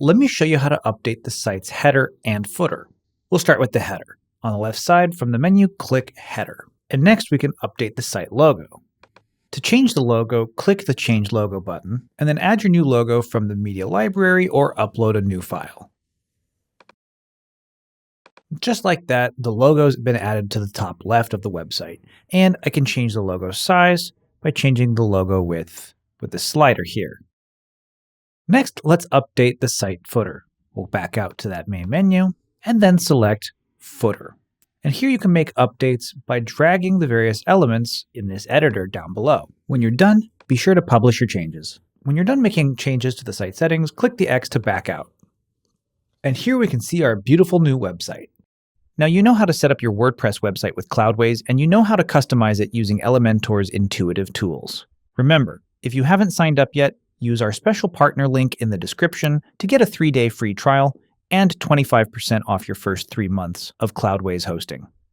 let me show you how to update the site's header and footer. We'll start with the header. On the left side from the menu, click Header. And next we can update the site logo. To change the logo, click the Change Logo button, and then add your new logo from the media library or upload a new file. Just like that, the logo's been added to the top left of the website, and I can change the logo size by changing the logo width with the slider here. Next, let's update the site footer. We'll back out to that main menu, and then select Footer. And here you can make updates by dragging the various elements in this editor down below. When you're done, be sure to publish your changes. When you're done making changes to the site settings, click the X to back out. And here we can see our beautiful new website. Now you know how to set up your WordPress website with Cloudways, and you know how to customize it using Elementor's intuitive tools. Remember, if you haven't signed up yet, use our special partner link in the description to get a 3-day free trial and 25% off your first 3 months of Cloudways hosting.